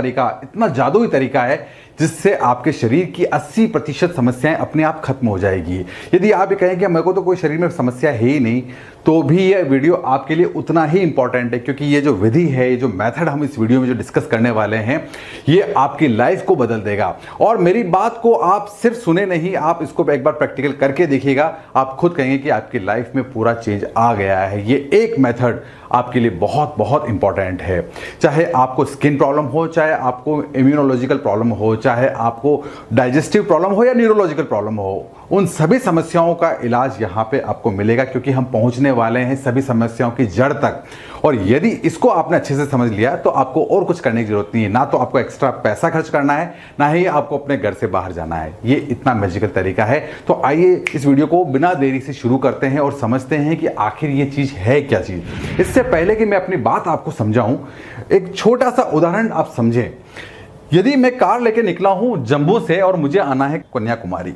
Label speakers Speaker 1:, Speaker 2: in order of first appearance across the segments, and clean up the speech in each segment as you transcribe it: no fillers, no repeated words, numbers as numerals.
Speaker 1: तरीका, इतना जादुई तरीका है जिससे आपके शरीर की 80% समस्याएं अपने आप खत्म हो जाएगी। यदि आप ये कहें कि मेरे को तो कोई शरीर में समस्या है ही नहीं, तो भी ये वीडियो आपके लिए उतना ही इंपॉर्टेंट है, क्योंकि ये जो विधि है, ये जो मेथड हम इस वीडियो में जो डिस्कस करने वाले हैं, ये आपकी लाइफ को बदल देगा। और मेरी बात को आप सिर्फ सुने नहीं, आप इसको एक बार प्रैक्टिकल करके देखिएगा, आप खुद कहेंगे कि आपकी लाइफ में पूरा चेंज आ गया है। ये एक मेथड आपके लिए बहुत बहुत इंपॉर्टेंट है। चाहे आपको स्किन प्रॉब्लम हो, चाहे आपको इम्यूनोलॉजिकल प्रॉब्लम हो, चाहे आपको डाइजेस्टिव प्रॉब्लम हो या न्यूरोलॉजिकल प्रॉब्लम हो, उन सभी समस्याओं का इलाज यहाँ पे आपको मिलेगा, क्योंकि हम पहुंचने वाले हैं सभी समस्याओं की जड़ तक। और यदि इसको आपने अच्छे से समझ लिया तो आपको और कुछ करने की जरूरत नहीं है। ना तो आपको एक्स्ट्रा पैसा खर्च करना है, ना ही आपको अपने घर से बाहर जाना है। ये इतना मैजिकल तरीका है। तो आइए इस वीडियो को बिना देरी से शुरू करते हैं और समझते हैं कि आखिर ये चीज़ है क्या चीज़। इससे पहले कि मैं अपनी बात आपको समझाऊं, एक छोटा सा उदाहरण आप समझें। यदि मैं कार लेके निकला हूं जम्मू से और मुझे आना है कन्याकुमारी,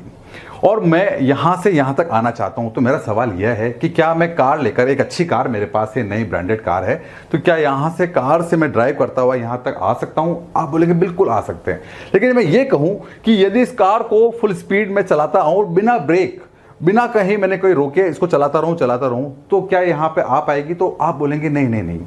Speaker 1: और मैं यहां से यहां तक आना चाहता हूं, तो मेरा सवाल यह है कि क्या मैं कार लेकर, एक अच्छी कार मेरे पास है, नई ब्रांडेड कार है, तो क्या यहां से कार से मैं ड्राइव करता हुआ यहां तक आ सकता हूं? आप बोलेंगे बिल्कुल आ सकते हैं। लेकिन मैं ये कहूं कि यदि इस कार को फुल स्पीड में चलाता हूं, बिना ब्रेक, बिना कहीं मैंने कोई रोके, इसको चलाता रहूं, तो क्या यहां पे आ पाएगी? तो आप बोलेंगे नहीं नहीं नहीं,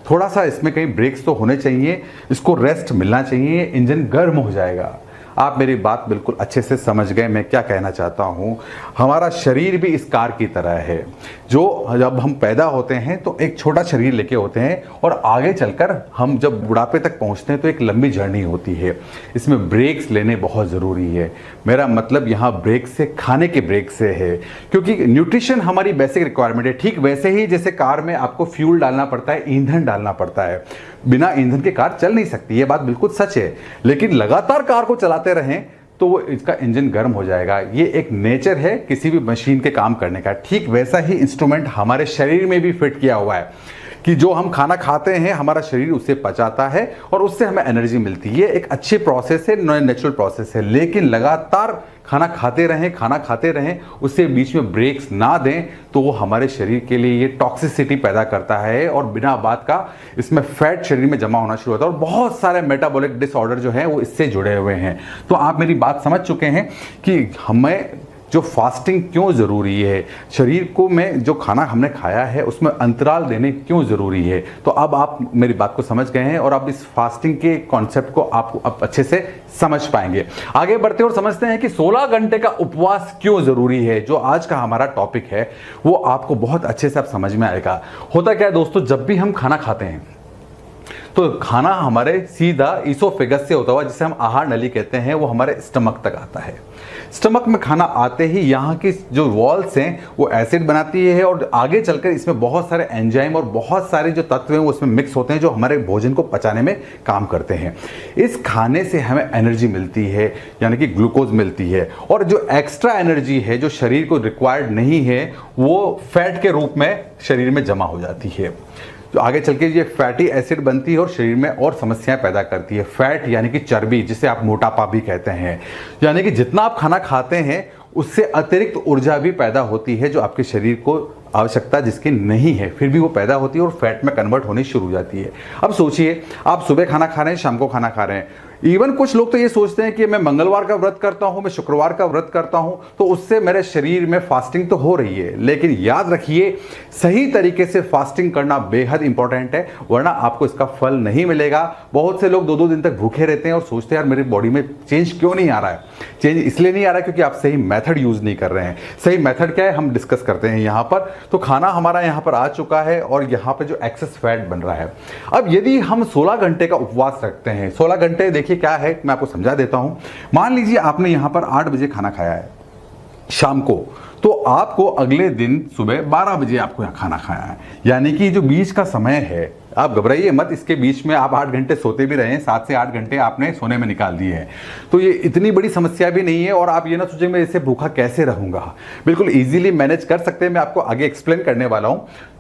Speaker 1: थोड़ा सा इसमें कहीं ब्रेक्स तो होने चाहिए, इसको रेस्ट मिलना चाहिए, इंजन गर्म हो जाएगा। आप मेरी बात बिल्कुल अच्छे से समझ गए मैं क्या कहना चाहता हूं। हमारा शरीर भी इस कार की तरह है, जो जब हम पैदा होते हैं तो एक छोटा शरीर लेके होते हैं, और आगे चलकर हम जब बुढ़ापे तक पहुंचते हैं तो एक लंबी जर्नी होती है। इसमें ब्रेक्स लेने बहुत ज़रूरी है। मेरा मतलब यहाँ ब्रेक से खाने के ब्रेक से है, क्योंकि न्यूट्रिशन हमारी बेसिक रिक्वायरमेंट है। ठीक वैसे ही जैसे कार में आपको फ्यूल डालना पड़ता है, ईंधन डालना पड़ता है, बिना ईंधन के कार चल नहीं सकती, ये बात बिल्कुल सच है। लेकिन लगातार कार को चलाते रहें तो वो इसका इंजन गर्म हो जाएगा। ये एक नेचर है किसी भी मशीन के काम करने का। ठीक वैसा ही इंस्ट्रूमेंट हमारे शरीर में भी फिट किया हुआ है कि जो हम खाना खाते हैं हमारा शरीर उसे पचाता है और उससे हमें एनर्जी मिलती है। ये एक अच्छी प्रोसेस है, नेचुरल प्रोसेस है। लेकिन लगातार खाना खाते रहें, उससे बीच में ब्रेक्स ना दें, तो वो हमारे शरीर के लिए ये टॉक्सिसिटी पैदा करता है, और बिना बात का इसमें फैट शरीर में जमा होना शुरू होता है, और बहुत सारे मेटाबॉलिक डिसऑर्डर जो है वो इससे जुड़े हुए हैं। तो आप मेरी बात समझ चुके हैं कि हमें जो फास्टिंग क्यों ज़रूरी है, शरीर को में जो खाना हमने खाया है उसमें अंतराल देने क्यों ज़रूरी है। तो अब आप मेरी बात को समझ गए हैं और अब इस फास्टिंग के कॉन्सेप्ट को आप अब अच्छे से समझ पाएंगे। आगे बढ़ते और समझते हैं कि 16 घंटे का उपवास क्यों ज़रूरी है। जो आज का हमारा टॉपिक है वो आपको बहुत अच्छे से अब समझ में आएगा। होता क्या है दोस्तों, जब भी हम खाना खाते हैं तो खाना हमारे सीधा ईसोफेगस से होता हुआ, जिसे हम आहार नली कहते हैं, वो हमारे स्टमक तक आता है। स्टमक में खाना आते ही यहाँ की जो वॉल्स हैं वो एसिड बनाती है, और आगे चलकर इसमें बहुत सारे एंजाइम और बहुत सारे जो तत्व हैं वो उसमें मिक्स होते हैं, जो हमारे भोजन को पचाने में काम करते हैं। इस खाने से हमें एनर्जी मिलती है, यानी कि ग्लूकोज मिलती है, और जो एक्स्ट्रा एनर्जी है जो शरीर को रिक्वायर्ड नहीं है वो फैट के रूप में शरीर में जमा हो जाती है। तो आगे चल के ये फैटी एसिड बनती है और शरीर में और समस्याएं पैदा करती है। फैट यानी कि चर्बी, जिसे आप मोटापा भी कहते हैं, यानी कि जितना आप खाना खाते हैं उससे अतिरिक्त ऊर्जा भी पैदा होती है, जो आपके शरीर को आवश्यकता जिसकी नहीं है, फिर भी वो पैदा होती है और फैट में कन्वर्ट होनी शुरू हो जाती है। अब सोचिए, आप सुबह खाना खा रहे हैं, शाम को खाना खा रहे हैं। इवन कुछ लोग तो ये सोचते हैं कि मैं मंगलवार का व्रत करता हूं, मैं शुक्रवार का व्रत करता हूं, तो उससे मेरे शरीर में फास्टिंग तो हो रही है। लेकिन याद रखिए, सही तरीके से फास्टिंग करना बेहद इंपॉर्टेंट है, वरना आपको इसका फल नहीं मिलेगा। बहुत से लोग 2-2 दिन तक भूखे रहते हैं और सोचते हैं यार मेरी बॉडी में चेंज क्यों नहीं आ रहा है। चेंज इसलिए नहीं आ रहा है क्योंकि आप सही मेथड यूज नहीं कर रहे हैं। सही मेथड क्या है हम डिस्कस करते हैं यहाँ पर। तो खाना हमारा यहाँ पर आ चुका है और यहाँ पे जो एक्सेस फैट बन रहा है। अब यदि हम 16 घंटे का उपवास रखते हैं, 16 घंटे देखिए क्या है, मैं आपको समझा देता हूं। मान लीजिए आपने यहां पर 8 बजे खाना खाया है शाम को, तो आपको अगले दिन सुबह 12 बजे आपको यहाँ खाना खाया है, यानी कि जो बीच का समय है, आप घबराइए मत, इसके बीच में आप 8 घंटे सोते भी रहे हैं, 7 से 8 घंटे आपने सोने में निकाल दिए हैं, तो ये इतनी बड़ी समस्या भी नहीं है। और आप ये ना सोचें मैं इससे भूखा कैसे रहूंगा, बिल्कुल इजीली मैनेज कर सकते हैं, मैं आपको आगे एक्सप्लेन करने वाला हूं।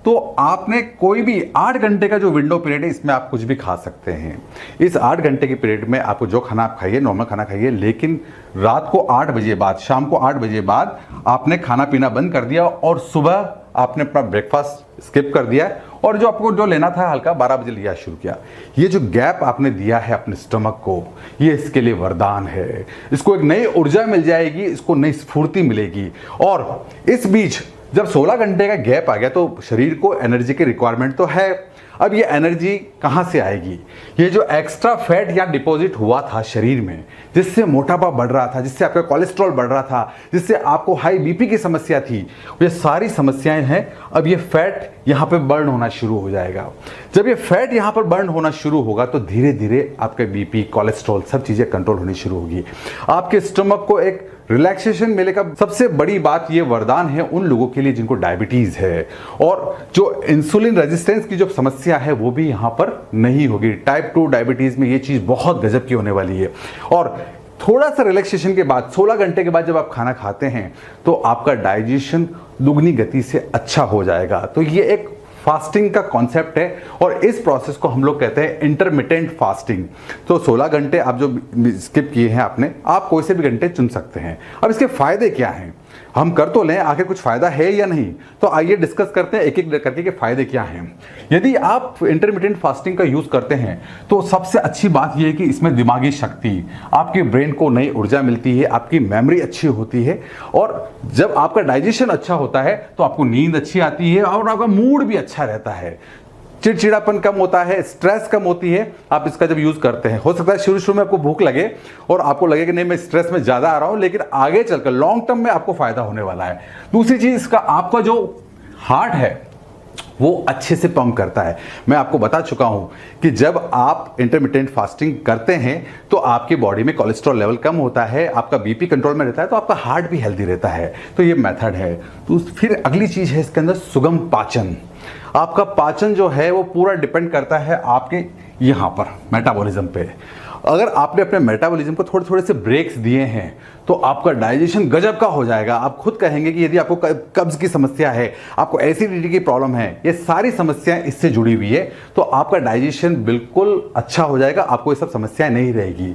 Speaker 1: तो आपने कोई भी 8 घंटे का जो विंडो पीरियड है इसमें आप कुछ भी खा सकते हैं। इस 8 घंटे के पीरियड में आपको जो खाना आप खाइए, नॉर्मल खाना खाइए, लेकिन रात को 8 बजे बाद, शाम को 8 बजे बाद आपने खाना पीना बंद कर दिया और सुबह आपने अपना ब्रेकफास्ट स्किप कर दिया और जो आपको जो लेना था हल्का 12 बजे लिया शुरू किया। ये जो गैप आपने दिया है अपने स्टमक को, ये इसके लिए वरदान है। इसको एक नई ऊर्जा मिल जाएगी, इसको नई स्फूर्ति मिलेगी। और इस बीच जब 16 घंटे का गैप आ गया तो शरीर को एनर्जी की रिक्वायरमेंट तो है। अब ये एनर्जी कहाँ से आएगी? ये जो एक्स्ट्रा फैट या डिपॉजिट हुआ था शरीर में, जिससे मोटापा बढ़ रहा था, जिससे आपका कोलेस्ट्रॉल बढ़ रहा था, जिससे आपको हाई बीपी की समस्या थी, ये सारी समस्याएं हैं। अब ये फैट यहाँ पे बर्न होना शुरू हो जाएगा। जब ये फैट यहाँ पर बर्न होना शुरू होगा तो धीरे धीरे आपके बीपी, कोलेस्ट्रॉल सब चीज़ें कंट्रोल होनी शुरू होगी। आपके स्टमक को एक रिलैक्सेशन मिलेगा। सबसे बड़ी बात ये वरदान है उन लोगों के लिए जिनको डायबिटीज है और जो इंसुलिन रेजिस्टेंस की जो समस्या है वो भी यहाँ पर नहीं होगी। टाइप 2 डायबिटीज में ये चीज़ बहुत गजब की होने वाली है। और थोड़ा सा रिलैक्सेशन के बाद 16 घंटे के बाद जब आप खाना खाते हैं तो आपका डाइजेशन दुगनी गति से अच्छा हो जाएगा। तो ये एक फास्टिंग का कॉन्सेप्ट है और इस प्रोसेस को हम लोग कहते हैं इंटरमिटेंट फास्टिंग। तो 16 घंटे आप जो स्किप किए हैं आपने, आप कोई से भी घंटे चुन सकते हैं। अब इसके फायदे क्या हैं? हम कर तो लें, आखिर कुछ फायदा है या नहीं? तो आइए डिस्कस करते हैं एक एक करके कि फायदे क्या हैं। यदि आप इंटरमिटेंट फास्टिंग का यूज करते हैं तो सबसे अच्छी बात यह है कि इसमें दिमागी शक्ति, आपके ब्रेन को नई ऊर्जा मिलती है, आपकी मेमोरी अच्छी होती है और जब आपका डाइजेशन अच्छा होता है तो आपको नींद अच्छी आती है और आपका मूड भी अच्छा रहता है। चिड़चिड़ापन कम होता है, स्ट्रेस कम होती है आप इसका जब यूज करते हैं। हो सकता है शुरू शुरू में आपको भूख लगे और आपको लगे कि नहीं मैं स्ट्रेस में ज्यादा आ रहा हूं, लेकिन आगे चलकर लॉन्ग टर्म में आपको फायदा होने वाला है। दूसरी चीज, इसका आपका जो हार्ट है वो अच्छे से पंप करता है। मैं आपको बता चुका हूं कि जब आप इंटरमिटेंट फास्टिंग करते हैं तो आपकी बॉडी में कोलेस्ट्रॉल लेवल कम होता है, आपका बीपी कंट्रोल में रहता है, तो आपका हार्ट भी हेल्दी रहता है। तो ये मेथड है। तो फिर अगली चीज है इसके अंदर सुगम पाचन। आपका पाचन जो है वो पूरा डिपेंड करता है आपके यहाँ पर मेटाबॉलिज्म पे। अगर आपने अपने मेटाबॉलिज्म को थोड़े थोड़े से ब्रेक्स दिए हैं तो आपका डाइजेशन गजब का हो जाएगा। आप खुद कहेंगे कि यदि आपको कब्ज की समस्या है, आपको एसिडिटी की प्रॉब्लम है, ये सारी समस्याएं इससे जुड़ी हुई है, तो आपका डाइजेशन बिल्कुल अच्छा हो जाएगा, आपको ये सब समस्याएं नहीं रहेगी।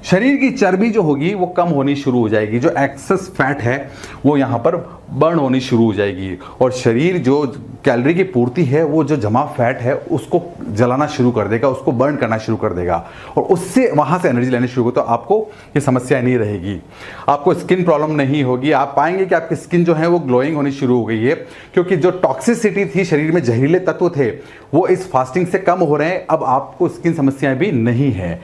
Speaker 1: शरीर की चर्बी जो होगी वो कम होनी शुरू हो जाएगी, जो एक्सेस फैट है वो यहाँ पर बर्न होनी शुरू हो जाएगी और शरीर जो कैलोरी की पूर्ति है वो जो जमा फैट है उसको जलाना शुरू कर देगा, उसको बर्न करना शुरू कर देगा और उससे वहाँ से एनर्जी लेनी शुरू होगी। तो आपको ये समस्या नहीं रहेगी, आपको स्किन प्रॉब्लम नहीं होगी। आप पाएंगे कि आपकी स्किन जो है वो ग्लोइंग होनी शुरू हो गई है, क्योंकि जो टॉक्सिसिटी थी, शरीर में जहरीले तत्व थे, वो इस फास्टिंग से कम हो रहे हैं। अब आपको स्किन समस्याएं भी नहीं है।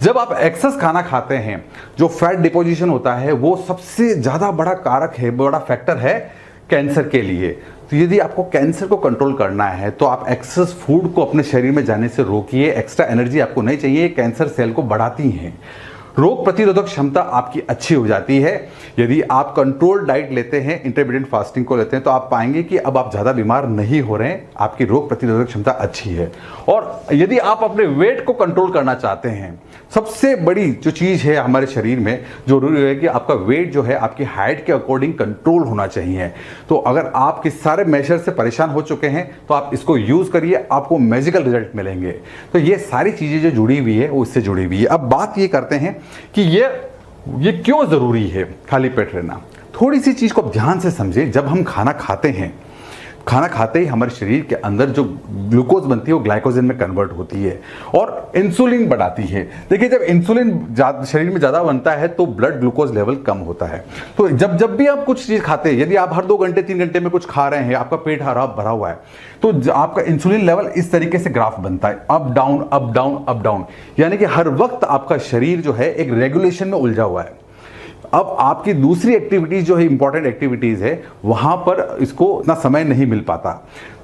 Speaker 1: जब आप एक्सेस खाना खाते हैं, जो फैट डिपोजिशन होता है वो सबसे ज़्यादा बड़ा कारक है, बड़ा फैक्टर है कैंसर के लिए। तो यदि आपको कैंसर को कंट्रोल करना है तो आप एक्सेस फूड को अपने शरीर में जाने से रोकिए। एक्स्ट्रा एनर्जी आपको नहीं चाहिए, कैंसर सेल को बढ़ाती हैं। रोग प्रतिरोधक क्षमता आपकी अच्छी हो जाती है। यदि आप कंट्रोल डाइट लेते हैं, इंटरमिटेंट फास्टिंग को लेते हैं, तो आप पाएंगे कि अब आप ज़्यादा बीमार नहीं हो रहे हैं, आपकी रोग प्रतिरोधक क्षमता अच्छी है। और यदि आप अपने वेट को कंट्रोल करना चाहते हैं, सबसे बड़ी जो चीज़ है हमारे शरीर में जरूरी है कि आपका वेट जो है आपकी हाइट के अकॉर्डिंग कंट्रोल होना चाहिए। तो अगर आप किस सारे मेजर से परेशान हो चुके हैं तो आप इसको यूज़ करिए, आपको मैजिकल रिजल्ट मिलेंगे। तो ये सारी चीज़ें जो जुड़ी हुई है वो इससे जुड़ी हुई है। अब बात ये करते हैं कि ये क्यों ज़रूरी है खाली पेट रहना। थोड़ी सी चीज़ को ध्यान से समझे। जब हम खाना खाते हैं, खाना खाते ही हमारे शरीर के अंदर जो ग्लूकोज बनती है वो ग्लाइकोजन में कन्वर्ट होती है और इंसुलिन बढ़ाती है। देखिए, जब इंसुलिन शरीर में ज़्यादा बनता है तो ब्लड ग्लूकोज लेवल कम होता है। तो जब भी आप कुछ चीज़ खाते हैं, यदि आप हर 2 घंटे 3 घंटे में कुछ खा रहे हैं, आपका पेट भरा हुआ है, तो आपका इंसुलिन लेवल इस तरीके से ग्राफ बनता है, up down up down up down, यानी कि हर वक्त आपका शरीर जो है एक रेगुलेशन में उलझा हुआ है। अब आपकी दूसरी एक्टिविटीज जो है, इंपॉर्टेंट एक्टिविटीज है, वहां पर इसको उतना समय नहीं मिल पाता।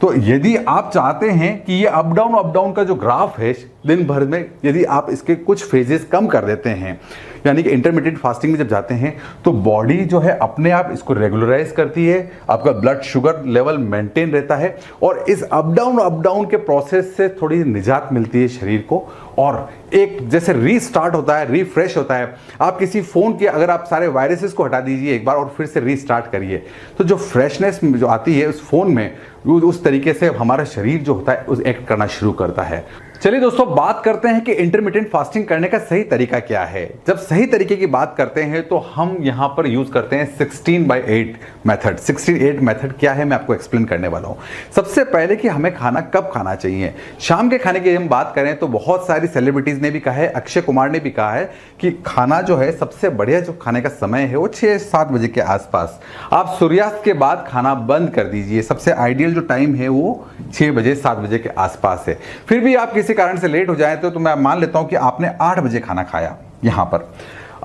Speaker 1: तो यदि आप चाहते हैं कि ये अप डाउन का जो ग्राफ है दिन भर में यदि आप इसके कुछ फेजेस कम कर देते हैं, यानी कि इंटरमीडिएट फास्टिंग में जब जाते हैं तो बॉडी जो है अपने आप इसको रेगुलराइज करती है, आपका ब्लड शुगर लेवल मेंटेन रहता है और इस अप डाउन के प्रोसेस से थोड़ी निजात मिलती है शरीर को और एक जैसे रीस्टार्ट होता है, रिफ्रेश होता है। आप किसी फोन के अगर आप सारे वायरसेस को हटा दीजिए एक बार और फिर से रीस्टार्ट करिए तो जो फ्रेशनेस जो आती है उस फोन में, उस तरीके से हमारा शरीर जो होता है उस एक्ट करना शुरू करता है। चलिए दोस्तों, बात करते हैं कि इंटरमिटेंट फास्टिंग करने का सही तरीका क्या है। जब सही तरीके की बात करते हैं तो हम यहां पर यूज करते हैं 16/8 मेथड। 16/8 मेथड क्या है मैं आपको एक्सप्लेन करने वाला हूं। सबसे पहले कि हमें खाना कब खाना चाहिए। शाम के खाने की हम बात करें तो बहुत सारी सेलिब्रिटीज ने भी कहा है, अक्षय कुमार ने भी कहा है कि खाना जो है सबसे बढ़िया जो खाने का समय है वो 6-7 बजे के आसपास। आप सूर्यास्त के बाद खाना बंद कर दीजिए। सबसे आइडियल जो टाइम है वो 6 बजे 7 बजे के आसपास है। फिर भी आप किसी कारण से लेट हो जाए तो मैं मान लेता हूं कि आपने 8 बजे खाना खाया। यहां पर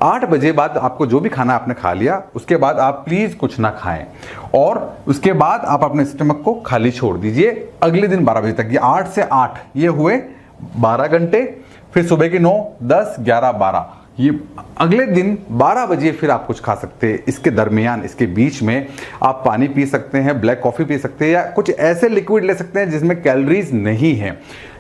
Speaker 1: 8 बजे बाद आपको जो भी खाना आपने खा लिया उसके बाद आप प्लीज कुछ ना खाएं और उसके बाद आप अपने स्टमक को खाली छोड़ दीजिए अगले दिन 12 बजे तक। ये 8 से 8 ये हुए 12 घंटे, फिर सुबह के 9, 10, 11, 12, ये अगले दिन 12 बजे फिर आप कुछ खा सकते हैं। इसके दरमियान, इसके बीच में आप पानी पी सकते हैं, ब्लैक कॉफी पी सकते हैं या कुछ ऐसे लिक्विड ले सकते हैं जिसमें कैलोरीज नहीं है।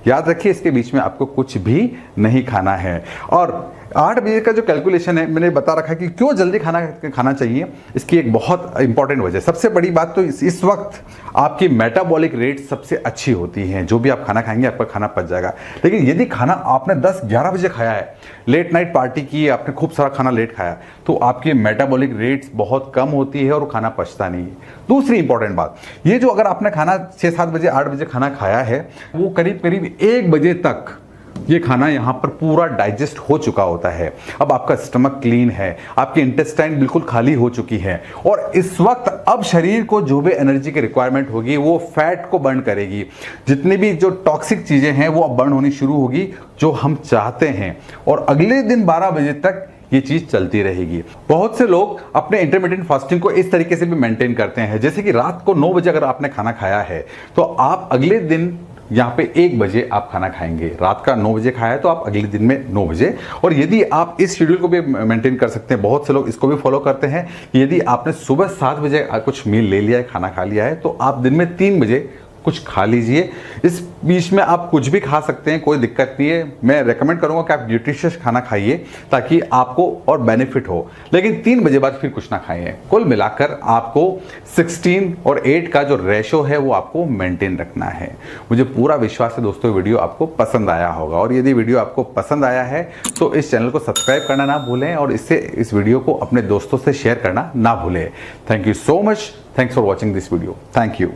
Speaker 1: याद रखिए इसके बीच में आपको कुछ भी नहीं खाना है। और 8 बजे का जो कैलकुलेशन है मैंने बता रखा कि क्यों जल्दी खाना चाहिए। इसकी एक बहुत इंपॉर्टेंट वजह, सबसे बड़ी बात तो इस वक्त आपकी मेटाबॉलिक रेट सबसे अच्छी होती है। जो भी आप खाना खाएंगे आपका खाना पच जाएगा। लेकिन यदि खाना आपने 10-11 बजे खाया है, लेट नाइट पार्टी की, आपने खूब सारा खाना लेट खाया, तो आपकी मेटाबॉलिक रेट्स बहुत कम होती है और खाना पचता नहीं है। दूसरी इंपॉर्टेंट बात, ये जो अगर आपने खाना 6-7 बजे 8 बजे खाना खाया है वो करीब करीब 1 बजे तक ये खाना यहाँ पर पूरा डाइजेस्ट हो चुका होता है। अब आपका स्टमक क्लीन है, आपकी इंटेस्टाइन बिल्कुल खाली हो चुकी है और इस वक्त अब शरीर को जो भी एनर्जी की रिक्वायरमेंट होगी वो फैट को बर्न करेगी। जितनी भी जो टॉक्सिक चीजें हैं वो अब बर्न होनी शुरू होगी जो हम चाहते हैं और अगले दिन 12 बजे तक ये चीज चलती रहेगी। बहुत से लोग अपने इंटरमिटेंट फास्टिंग को इस तरीके से भी मेंटेन करते हैं, जैसे कि रात को 9 बजे अगर आपने खाना खाया है तो आप अगले दिन यहाँ पे 1 बजे आप खाना खाएंगे। रात का 9 बजे खाया है तो आप अगले दिन में 9 बजे। और यदि आप इस शेड्यूल को भी मेंटेन कर सकते हैं, बहुत से लोग इसको भी फॉलो करते हैं, यदि आपने सुबह 7 बजे कुछ मील ले लिया है, खाना खा लिया है, तो आप दिन में 3 बजे कुछ खा लीजिए। इस बीच में आप कुछ भी खा सकते हैं, कोई दिक्कत नहीं है। मैं रेकमेंड करूंगा कि आप न्यूट्रिशियस खाना खाइए ताकि आपको और बेनिफिट हो, लेकिन 3 बजे बाद फिर कुछ ना खाइए। कुल मिलाकर आपको 16 और 8 का जो रेशो है वो आपको मेंटेन रखना है। मुझे पूरा विश्वास है दोस्तों वीडियो आपको पसंद आया होगा और यदि वीडियो आपको पसंद आया है तो इस चैनल को सब्सक्राइब करना ना भूलें और इस वीडियो को अपने दोस्तों से शेयर करना ना भूलें। Thank you so much. Thanks for watching this video. Thank you.